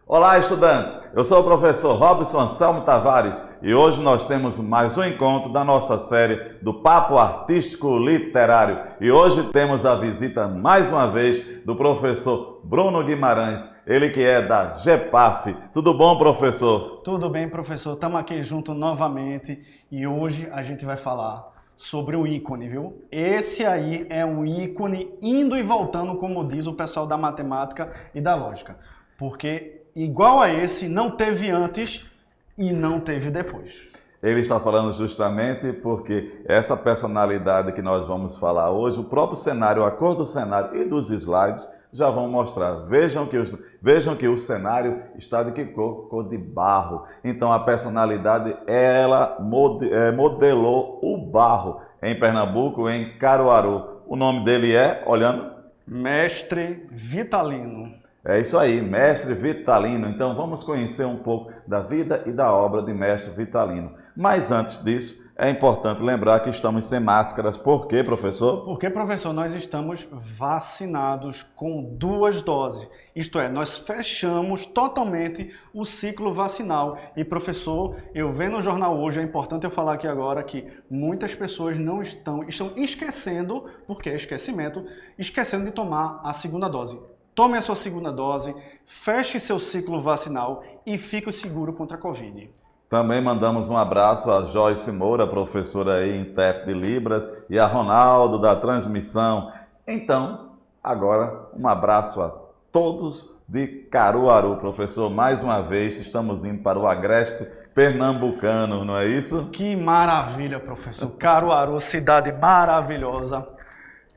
Olá, estudantes! Eu sou o professor Robson Anselmo Tavares e hoje nós temos mais um encontro da nossa série do Papo Artístico Literário. E hoje temos a visita, mais uma vez, do professor Bruno Guimarães, ele que é da GEPAF. Tudo bom, professor? Tudo bem, professor. Estamos aqui junto novamente e hoje a gente vai falar sobre o ícone, viu? Esse aí é um ícone indo e voltando, como diz o pessoal da matemática e da lógica. Porque igual a esse, não teve antes e não teve depois. Ele está falando justamente porque essa personalidade que nós vamos falar hoje, o próprio cenário, a cor do cenário e dos slides já vão mostrar. Vejam que o cenário está de que cor? Cor de barro. Então a personalidade, ela modelou o barro em Pernambuco, em Caruaru. O nome dele é, olhando? Mestre Vitalino. É isso aí, Mestre Vitalino. Então vamos conhecer um pouco da vida e da obra de Mestre Vitalino. Mas antes disso, é importante lembrar que estamos sem máscaras. Por quê, professor? Porque, professor, nós estamos vacinados com 2 doses. Isto é, nós fechamos totalmente o ciclo vacinal. E, professor, eu vendo no jornal hoje, é importante eu falar aqui agora que muitas pessoas estão esquecendo, porque é esquecimento, esquecendo de tomar a segunda dose. Tome a sua segunda dose, feche seu ciclo vacinal e fique seguro contra a Covid. Também mandamos um abraço a Joyce Moura, professora aí, intérprete de Libras, e a Ronaldo da transmissão. Então, agora um abraço a todos de Caruaru, professor. Mais uma vez estamos indo para o agreste pernambucano, não é isso? Que maravilha, professor. Caruaru, cidade maravilhosa,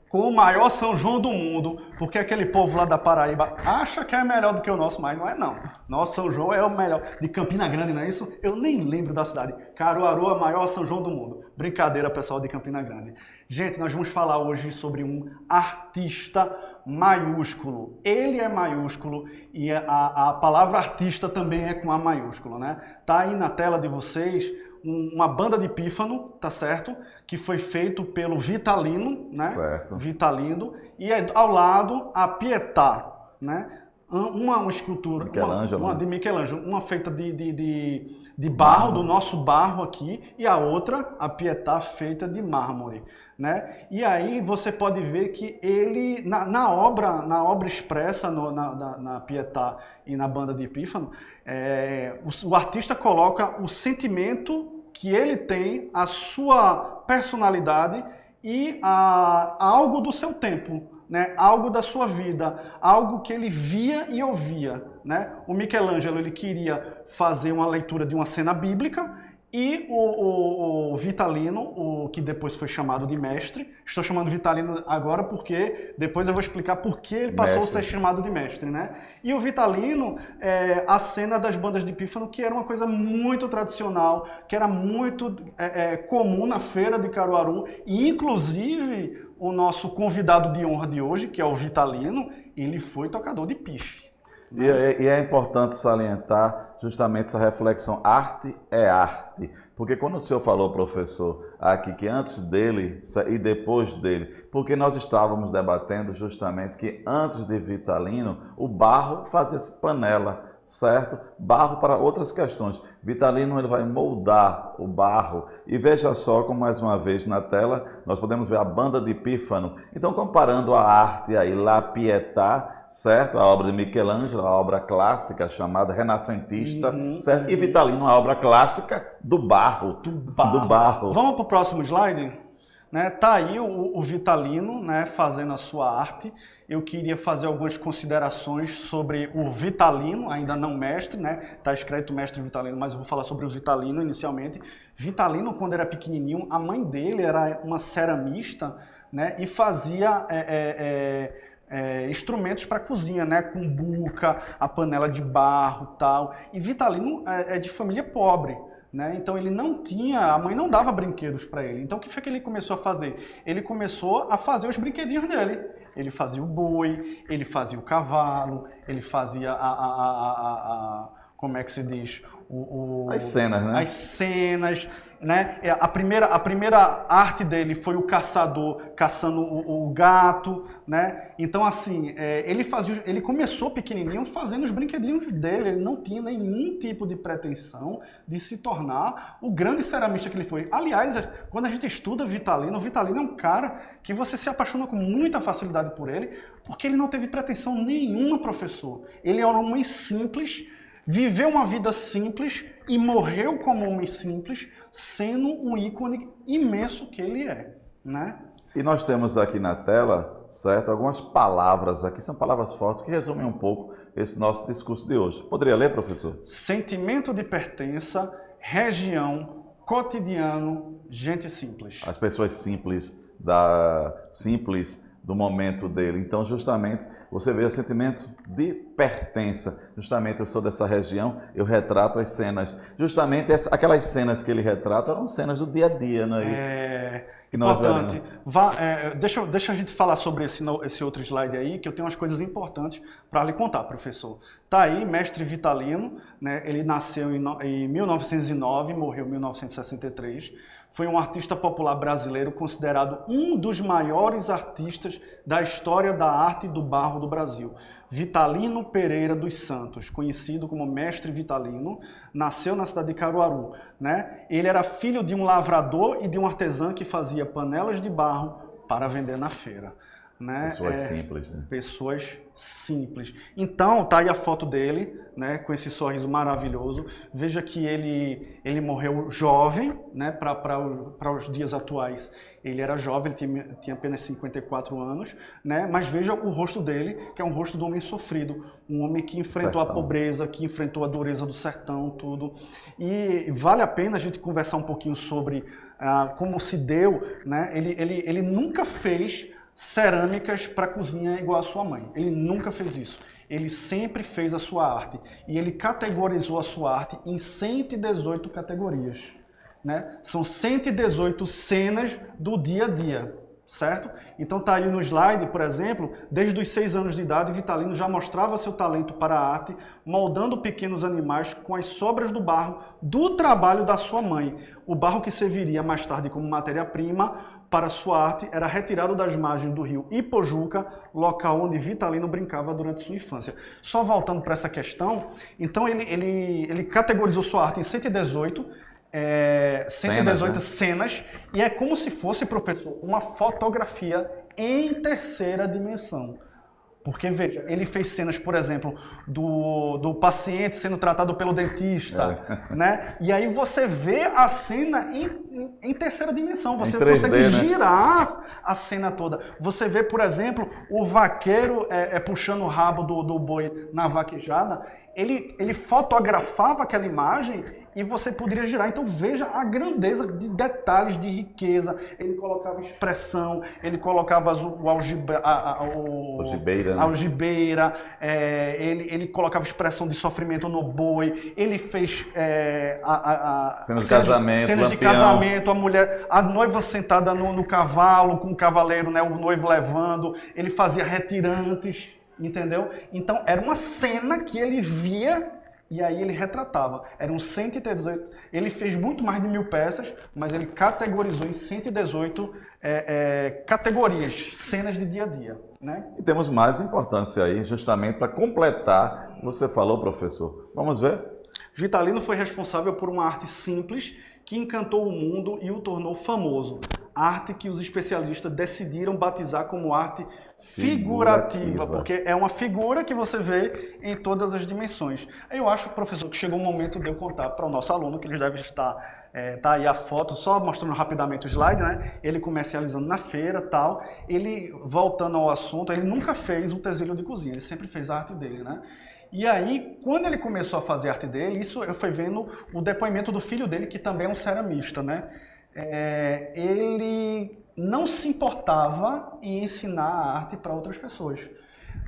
com o maior São João do mundo, porque aquele povo lá da Paraíba acha que é melhor do que o nosso, mas não é não. Nosso São João é o melhor. De Campina Grande, não é isso? Eu nem lembro da cidade. Caruaru é o maior São João do mundo. Brincadeira, pessoal de Campina Grande. Gente, nós vamos falar hoje sobre um artista maiúsculo. Ele é maiúsculo e a palavra artista também é com A maiúsculo, né? Tá aí na tela de vocês uma banda de pífano, tá certo? Que foi feito pelo Vitalino, né? Certo. Vitalino, e ao lado a Pietà, né? Uma escultura, uma de Michelangelo, uma feita de barro, do nosso barro aqui, e a outra, a Pietà, feita de mármore, né? E aí você pode ver que ele, na obra expressa, na Pietà e na banda de Pífano, o artista coloca o sentimento que ele tem, a sua personalidade e algo do seu tempo, né? Algo da sua vida, algo que ele via e ouvia, né? O Michelangelo, ele queria fazer uma leitura de uma cena bíblica e o Vitalino, que depois foi chamado de mestre, estou chamando Vitalino agora porque depois eu vou explicar por que ele passou a ser chamado de mestre, né? E o Vitalino, a cena das bandas de pífano, que era uma coisa muito tradicional, que era muito comum na feira de Caruaru, e inclusive o nosso convidado de honra de hoje, que é o Vitalino, ele foi tocador de pife. E é importante salientar justamente essa reflexão, arte é arte. Porque quando o senhor falou, professor, aqui que antes dele e depois dele, porque nós estávamos debatendo justamente que antes de Vitalino, o barro fazia-se panela, certo? Barro para outras questões. Vitalino, ele vai moldar o barro. E veja só como, mais uma vez, na tela, nós podemos ver a banda de pífano. Então, comparando a arte aí, La Pietà, certo? A obra de Michelangelo, a obra clássica chamada renascentista, certo? E Vitalino, a obra clássica do barro. Do barro. Vamos para o próximo slide? Né? Tá aí o Vitalino, né, fazendo a sua arte. Eu queria fazer algumas considerações sobre o Vitalino, ainda não mestre, né? Tá escrito mestre Vitalino, mas eu vou falar sobre o Vitalino inicialmente. Vitalino, quando era pequenininho, a mãe dele era uma ceramista, né, e fazia instrumentos para cozinha, né, com buca, a panela de barro, tal. E Vitalino é de família pobre, né? Então ele não tinha, a mãe não dava brinquedos para ele. Então o que foi que ele começou a fazer? Ele começou a fazer os brinquedinhos dele. Ele fazia o boi, ele fazia o cavalo, ele fazia como é que se diz? as cenas, né? As cenas, né? A primeira arte dele foi o caçador caçando o gato, né? Então, assim, ele começou pequenininho fazendo os brinquedinhos dele, ele não tinha nenhum tipo de pretensão de se tornar o grande ceramista que ele foi. Aliás, quando a gente estuda Vitalino, o Vitalino é um cara que você se apaixona com muita facilidade por ele, porque ele não teve pretensão nenhuma, professor. Ele era um homem simples, viveu uma vida simples e morreu como um homem simples, sendo um ícone imenso que ele é, né? E nós temos aqui na tela, certo, algumas palavras aqui, são palavras fortes que resumem um pouco esse nosso discurso de hoje. Poderia ler, professor? Sentimento de pertença, região, cotidiano, gente simples. As pessoas simples do momento dele. Então, justamente, você vê o sentimento de pertença. Justamente, eu sou dessa região, eu retrato as cenas. Justamente, aquelas cenas que ele retrata eram cenas do dia a dia, não é isso? Que nós importante. Deixa a gente falar sobre esse outro slide aí, que eu tenho umas coisas importantes para lhe contar, professor. Tá aí, mestre Vitalino, né? Ele nasceu em 1909, morreu em 1963. Foi um artista popular brasileiro considerado um dos maiores artistas da história da arte do barro do Brasil. Vitalino Pereira dos Santos, conhecido como Mestre Vitalino, nasceu na cidade de Caruaru, né? Ele era filho de um lavrador e de um artesão que fazia panelas de barro para vender na feira. Né? Pessoas simples, né? Pessoas simples. Então, tá aí a foto dele, né, com esse sorriso maravilhoso. Veja que ele morreu jovem, né, para os dias atuais. Ele era jovem, ele tinha apenas 54 anos, né, mas veja o rosto dele, que é um rosto de um homem sofrido, um homem que enfrentou a pobreza, que enfrentou a dureza do sertão, tudo. E vale a pena a gente conversar um pouquinho sobre como se deu, né? Ele nunca fez cerâmicas para cozinha igual a sua mãe. Ele nunca fez isso. Ele sempre fez a sua arte. E ele categorizou a sua arte em 118 categorias. Né? São 118 cenas do dia a dia. Certo? Então tá aí no slide, por exemplo, desde os 6 anos de idade, Vitalino já mostrava seu talento para a arte, moldando pequenos animais com as sobras do barro do trabalho da sua mãe. O barro que serviria mais tarde como matéria-prima para sua arte era retirado das margens do rio Ipojuca, local onde Vitalino brincava durante sua infância. Só voltando para essa questão, então ele categorizou sua arte em 118 cenas, e é como se fosse, professor, uma fotografia em terceira dimensão. Porque, veja, ele fez cenas, por exemplo, do paciente sendo tratado pelo dentista, né? E aí você vê a cena em terceira dimensão, você 3D, consegue girar a cena toda. Você vê, por exemplo, o vaqueiro puxando o rabo do boi na vaquejada, ele fotografava aquela imagem e você poderia girar. Então veja a grandeza de detalhes, de riqueza. Ele colocava expressão, ele colocava algibeira, ele colocava expressão de sofrimento no boi, ele fez cenas de casamento, a noiva sentada no cavalo, com o cavaleiro, né, o noivo levando, ele fazia retirantes, entendeu? Então era uma cena que ele via e aí ele retratava. Eram 118, ele fez muito mais de 1000 peças, mas ele categorizou em 118 categorias, cenas de dia a dia. Né? E temos mais importância aí, justamente para completar, você falou, professor. Vamos ver? Vitalino foi responsável por uma arte simples que encantou o mundo e o tornou famoso. Arte que os especialistas decidiram batizar como arte figurativa, porque é uma figura que você vê em todas as dimensões. Eu acho, professor, que chegou o momento de eu contar para o nosso aluno, que ele deve estar, tá aí a foto, só mostrando rapidamente o slide, né? Ele comercializando na feira, tal. Ele, voltando ao assunto, ele nunca fez utensílio de cozinha, ele sempre fez a arte dele, né? E aí, quando ele começou a fazer a arte dele, isso eu fui vendo o depoimento do filho dele, que também é um ceramista, né? Ele não se importava em ensinar a arte para outras pessoas.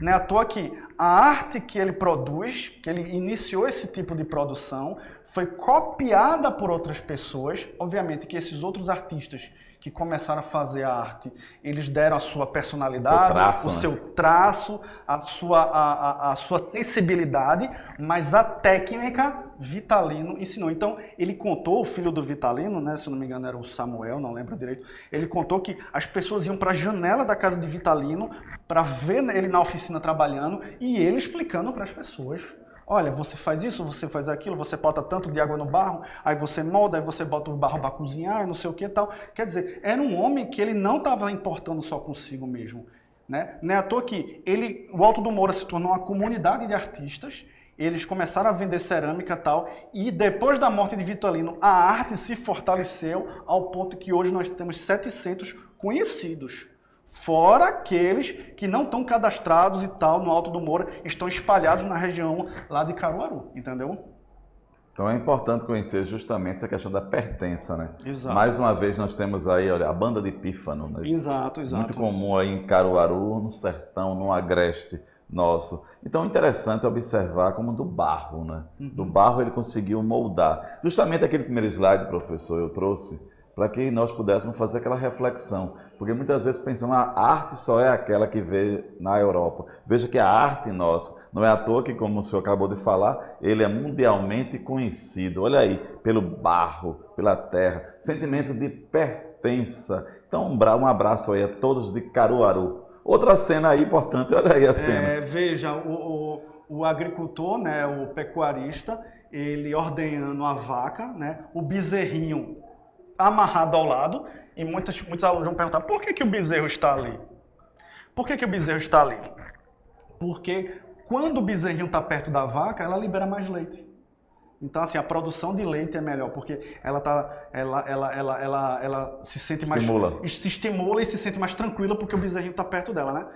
Não é à toa que a arte que ele produz, que ele iniciou esse tipo de produção, foi copiada por outras pessoas. Obviamente que esses outros artistas que começaram a fazer a arte, eles deram a sua personalidade, seu traço, a sua sensibilidade, mas a técnica Vitalino ensinou. Então, ele contou, o filho do Vitalino, né, se não me engano era o Samuel, não lembro direito, ele contou que as pessoas iam para a janela da casa de Vitalino para ver ele na oficina trabalhando e ele explicando para as pessoas. Olha, você faz isso, você faz aquilo, você bota tanto de água no barro, aí você molda, aí você bota o barro para cozinhar, não sei o que e tal. Quer dizer, era um homem que ele não estava importando só consigo mesmo. Né? Não é à toa que o Alto do Moura se tornou uma comunidade de artistas, eles começaram a vender cerâmica e tal, e depois da morte de Vitalino, a arte se fortaleceu ao ponto que hoje nós temos 700 conhecidos. Fora aqueles que não estão cadastrados e tal no Alto do Moura, estão espalhados na região lá de Caruaru, entendeu? Então é importante conhecer justamente essa questão da pertença, né? Exato. Mais uma vez nós temos aí, olha, a banda de pífano, né? Exato. Muito comum aí em Caruaru, no sertão, no agreste nosso. Então é interessante observar como do barro, né? Do barro ele conseguiu moldar. Justamente aquele primeiro slide, professor, eu trouxe para que nós pudéssemos fazer aquela reflexão. Porque muitas vezes pensamos, a arte só é aquela que vê na Europa. Veja que a arte nossa, não é à toa que, como o senhor acabou de falar, ele é mundialmente conhecido. Olha aí, pelo barro, pela terra, sentimento de pertença. Então um abraço aí a todos de Caruaru. Outra cena aí importante, olha aí a cena. Veja, o agricultor, né, o pecuarista, ele ordenhando a vaca, né, o bezerrinho amarrado ao lado, e muitos alunos vão perguntar, por que o bezerro está ali? Por que o bezerro está ali? Porque quando o bezerrinho está perto da vaca, ela libera mais leite. Então, assim, a produção de leite é melhor, porque ela se sente mais... Se estimula e se sente mais tranquila, porque o bezerrinho está perto dela, né?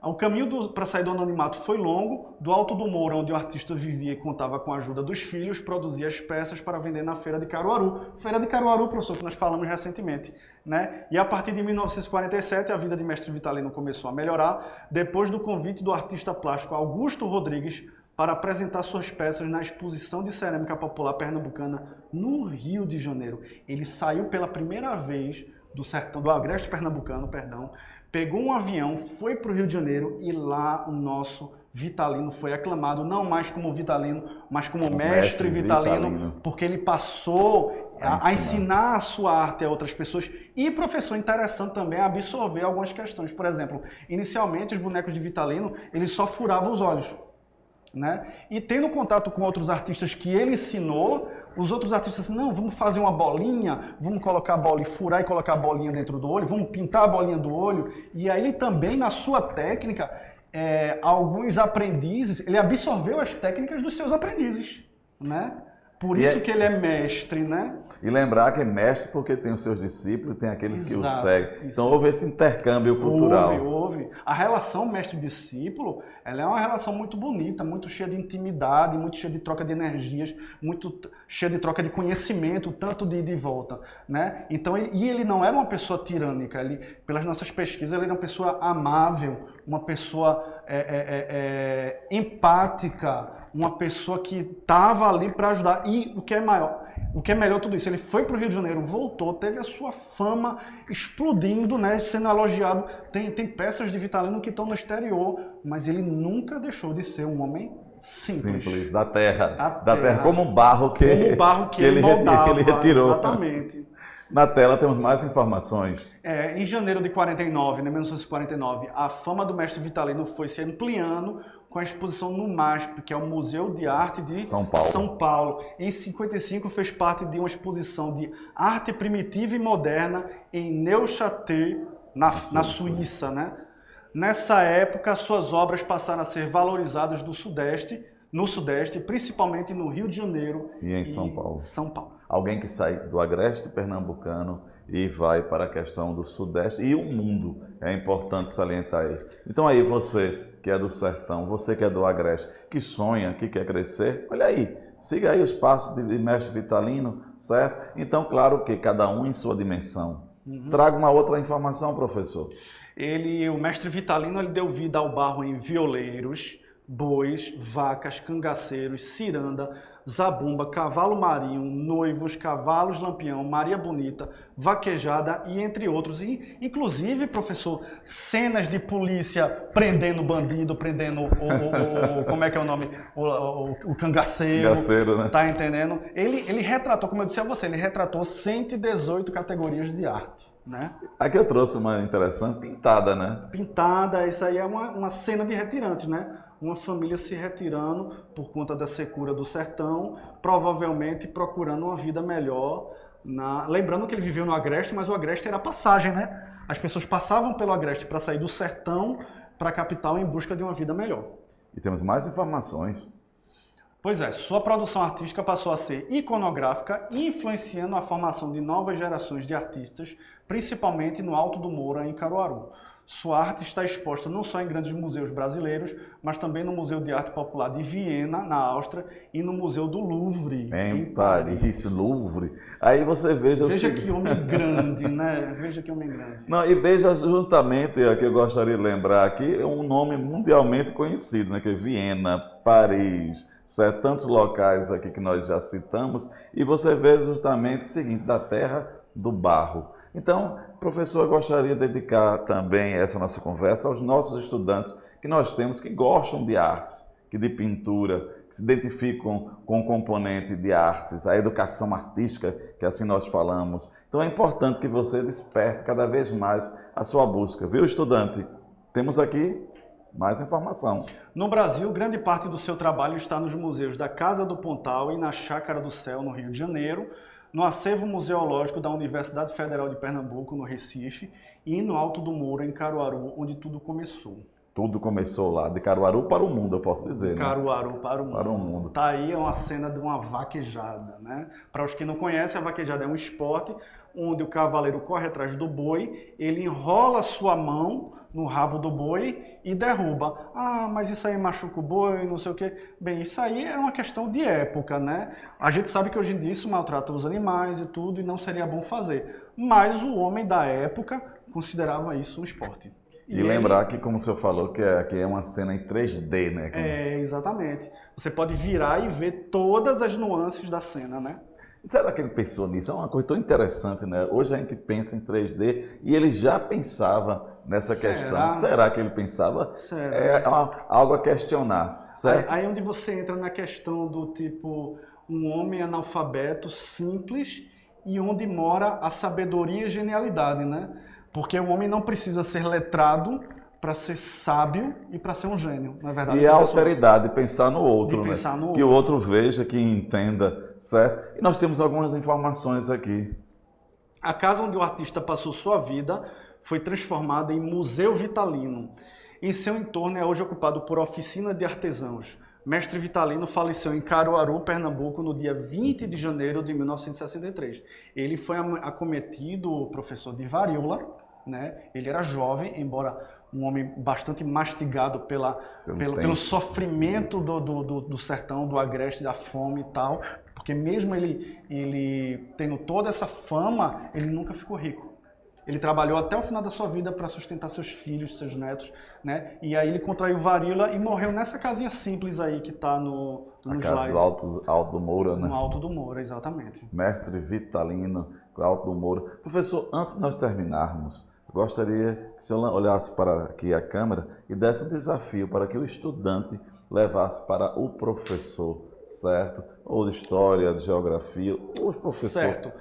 O caminho para sair do anonimato foi longo. Do Alto do Moura, onde o artista vivia e contava com a ajuda dos filhos, produzia as peças para vender na Feira de Caruaru. Feira de Caruaru, professor, que nós falamos recentemente, né? E a partir de 1947, a vida de Mestre Vitalino começou a melhorar, depois do convite do artista plástico Augusto Rodrigues para apresentar suas peças na Exposição de Cerâmica Popular Pernambucana no Rio de Janeiro. Ele saiu pela primeira vez do sertão, do agreste pernambucano, pegou um avião, foi para o Rio de Janeiro e lá o nosso Vitalino foi aclamado, não mais como Vitalino, mas como Mestre Vitalino, porque ele passou a ensinar a sua arte a outras pessoas e, professor, interessante também absorver algumas questões. Por exemplo, inicialmente os bonecos de Vitalino, ele só furava os olhos, né? E tendo contato com outros artistas que ele ensinou, os outros artistas assim, não, vamos fazer uma bolinha, vamos colocar a bola e furar e colocar a bolinha dentro do olho, vamos pintar a bolinha do olho. E aí ele também, na sua técnica, alguns aprendizes, ele absorveu as técnicas dos seus aprendizes, né? Por isso que ele é mestre, né? E lembrar que é mestre porque tem os seus discípulos, tem aqueles que o seguem. Então houve esse intercâmbio cultural. Houve. A relação mestre-discípulo, ela é uma relação muito bonita, muito cheia de intimidade, muito cheia de troca de energias, muito cheia de troca de conhecimento, tanto de ida e volta, né? Então, ele não era uma pessoa tirânica, pelas nossas pesquisas, ele era uma pessoa amável, uma pessoa empática, uma pessoa que estava ali para ajudar. E o que é melhor tudo isso, ele foi para o Rio de Janeiro, voltou, teve a sua fama explodindo, né, sendo elogiado. Tem peças de Vitalino que estão no exterior, mas ele nunca deixou de ser um homem simples. Da terra, como o barro que ele moldava, ele retirou. Exatamente. Na tela temos mais informações. Em janeiro de 1949, a fama do Mestre Vitalino foi se ampliando com a exposição no MASP, que é o Museu de Arte de São Paulo. Em 55 fez parte de uma exposição de arte primitiva e moderna em Neuchâtel, na Suíça, né? Nessa época, suas obras passaram a ser valorizadas no Sudeste, principalmente no Rio de Janeiro e em São Paulo. Alguém que sai do agreste pernambucano e vai para a questão do Sudeste e o mundo, é importante salientar aí. Então aí você que é do sertão, você que é do agreste, que sonha, que quer crescer, olha aí, siga aí os passos de Mestre Vitalino, certo? Então, claro que cada um em sua dimensão. Traga uma outra informação, professor. O Mestre Vitalino, ele deu vida ao barro em violeiros, bois, vacas, cangaceiros, ciranda, zabumba, cavalo marinho, noivos, cavalos lampião, Maria Bonita, vaquejada e entre outros. E, inclusive, professor, cenas de polícia prendendo bandido, prendendo como é que é o nome? O cangaceiro. Cangaceiro, né? Tá entendendo? Ele retratou, como eu disse a você, ele retratou 118 categorias de arte. Né? Aqui eu trouxe uma interessante, pintada, né? Pintada, isso aí é uma cena de retirantes, né? Uma família se retirando por conta da secura do sertão, provavelmente procurando uma vida melhor. Lembrando que ele viveu no Agreste, mas o Agreste era passagem, né? As pessoas passavam pelo Agreste para sair do sertão para a capital em busca de uma vida melhor. E temos mais informações. Pois é, sua produção artística passou a ser iconográfica, influenciando a formação de novas gerações de artistas, principalmente no Alto do Moura, em Caruaru. Sua arte está exposta não só em grandes museus brasileiros, mas também no Museu de Arte Popular de Viena, na Áustria, e no Museu do Louvre, em Paris. Louvre. Aí você veja... Veja que homem grande, né? Veja que homem grande. Não, e veja juntamente, que eu gostaria de lembrar aqui, é um nome mundialmente conhecido, né? Que é Viena, Paris, certo? Tantos locais aqui que nós já citamos, e você vê justamente o seguinte, da terra do barro. Então, professor, eu gostaria de dedicar também essa nossa conversa aos nossos estudantes que nós temos que gostam de artes, que de pintura, que se identificam com o componente de artes, a educação artística, que assim nós falamos. Então é importante que você desperte cada vez mais a sua busca. Viu, estudante? Temos aqui mais informação. No Brasil, grande parte do seu trabalho está nos museus da Casa do Pontal e na Chácara do Céu, no Rio de Janeiro, no acervo museológico da Universidade Federal de Pernambuco, no Recife, e no Alto do Moura, em Caruaru, onde tudo começou. Tudo começou lá, de Caruaru para o mundo, eu posso dizer. Caruaru, né? Para o mundo. Tá aí uma cena de uma vaquejada, né? Para os que não conhecem, a vaquejada é um esporte onde o cavaleiro corre atrás do boi, ele enrola sua mão no rabo do boi e derruba. Ah, mas isso aí machuca o boi, não sei o quê. Bem, isso aí é uma questão de época, né? A gente sabe que hoje em dia isso maltrata os animais e tudo, e não seria bom fazer. Mas o homem da época considerava isso um esporte. E lembrar que, como o senhor falou, que é uma cena em 3D, né? É, exatamente. Você pode virar e ver todas as nuances da cena, né? Será que ele pensou nisso? É uma coisa tão interessante, né? Hoje a gente pensa em 3D e ele já pensava nessa questão. Será que ele pensava? É algo a questionar, certo? Aí onde você entra na questão do tipo, um homem analfabeto simples e onde mora a sabedoria e genialidade, né? Porque o homem não precisa ser letrado para ser sábio e para ser um gênio, na verdade. E a alteridade, pensar no outro, né? Que o outro veja, que entenda, certo? E nós temos algumas informações aqui. A casa onde o artista passou sua vida foi transformada em Museu Vitalino. Em seu entorno é hoje ocupado por oficina de artesãos. Mestre Vitalino faleceu em Caruaru, Pernambuco, no dia 20 de janeiro de 1963. Ele foi acometido, professor, de varíola, né? Ele era jovem, embora um homem bastante mastigado pelo sofrimento do sertão, do agreste, da fome e tal, porque mesmo ele tendo toda essa fama, ele nunca ficou rico. Ele trabalhou até o final da sua vida para sustentar seus filhos, seus netos, né? E aí ele contraiu varíola e morreu nessa casinha simples aí que está no slide. A casa do Alto do Moura, né? No Alto do Moura, exatamente. Mestre Vitalino, Alto do Moura. Professor, antes de nós terminarmos, eu gostaria que o senhor olhasse para aqui a câmera e desse um desafio para que o estudante levasse para o professor, certo? Ou de história, de geografia, ou o professor. Certo.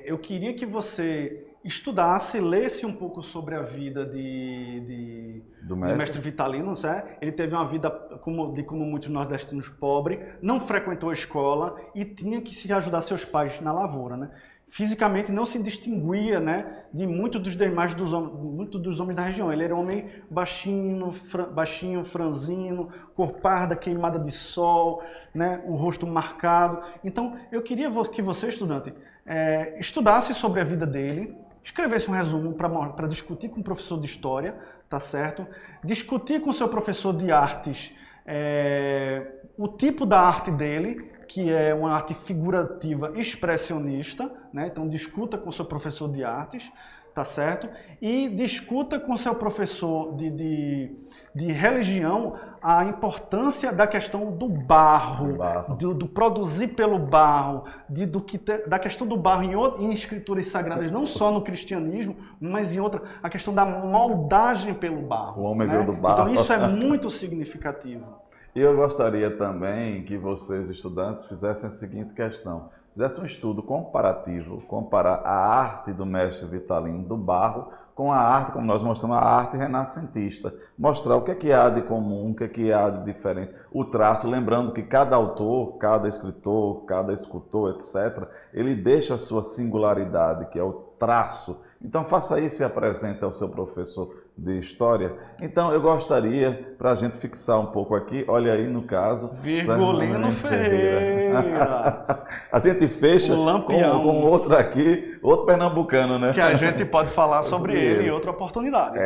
Eu queria que você estudasse, lesse um pouco sobre a vida do mestre Vitalino, né? Ele teve uma vida, como muitos nordestinos, pobre, não frequentou a escola e tinha que se ajudar seus pais na lavoura, né? Fisicamente não se distinguia, né, de muitos dos homens da região. Ele era um homem baixinho, franzino, cor parda, queimada de sol, né, o rosto marcado. Então, eu queria que você, estudante, estudasse sobre a vida dele, escrevesse um resumo para discutir com o professor de história, tá certo? Discutir com o seu professor de artes o tipo da arte dele, que é uma arte figurativa expressionista, né? Então discuta com o seu professor de artes, tá certo? E discuta com seu professor de religião a importância da questão do barro, do produzir pelo barro, da questão do barro em escrituras sagradas, não só no cristianismo, mas em outra, a questão da moldagem pelo barro. O homem veio do barro. Então isso é muito significativo. E eu gostaria também que vocês, estudantes, fizessem a seguinte questão. Fizessem um estudo comparativo, comparar a arte do mestre Vitalino do barro com a arte, como nós mostramos, a arte renascentista. Mostrar o que há de comum, o que há de diferente. O traço, lembrando que cada autor, cada escritor, cada escultor, etc., ele deixa a sua singularidade, que é o traço. Então faça isso e apresente ao seu professor de História. Então eu gostaria, para a gente fixar um pouco aqui, olha aí no caso... Virgulino Ferreira. A gente fecha com outro aqui, outro pernambucano, né? Que a gente pode falar sobre ele em outra oportunidade.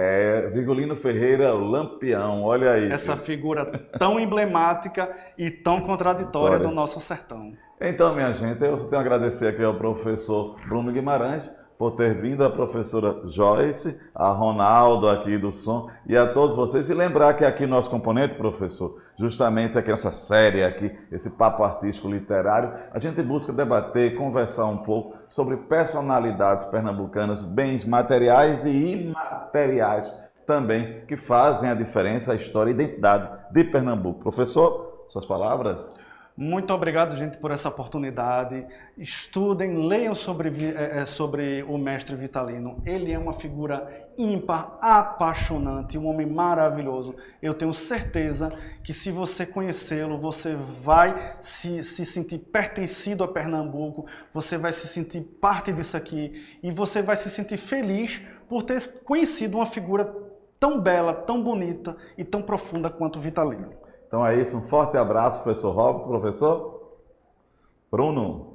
Virgulino Ferreira, o Lampião, olha aí. Essa figura tão emblemática e tão contraditória do nosso sertão. Então, minha gente, eu só tenho a agradecer aqui ao professor Bruno Guimarães, por ter vindo, a professora Joyce, a Ronaldo aqui do som e a todos vocês. E lembrar que aqui nosso componente, professor, justamente aqui nessa série aqui, esse papo artístico literário, a gente busca debater, conversar um pouco sobre personalidades pernambucanas, bens materiais e imateriais também, que fazem a diferença, a história e a identidade de Pernambuco. Professor, suas palavras? Muito obrigado, gente, por essa oportunidade. Estudem, leiam sobre o mestre Vitalino. Ele é uma figura ímpar, apaixonante, um homem maravilhoso. Eu tenho certeza que se você conhecê-lo, você vai se sentir pertencido a Pernambuco, você vai se sentir parte disso aqui e você vai se sentir feliz por ter conhecido uma figura tão bela, tão bonita e tão profunda quanto Vitalino. Então é isso, um forte abraço, professor Robson, professor Bruno.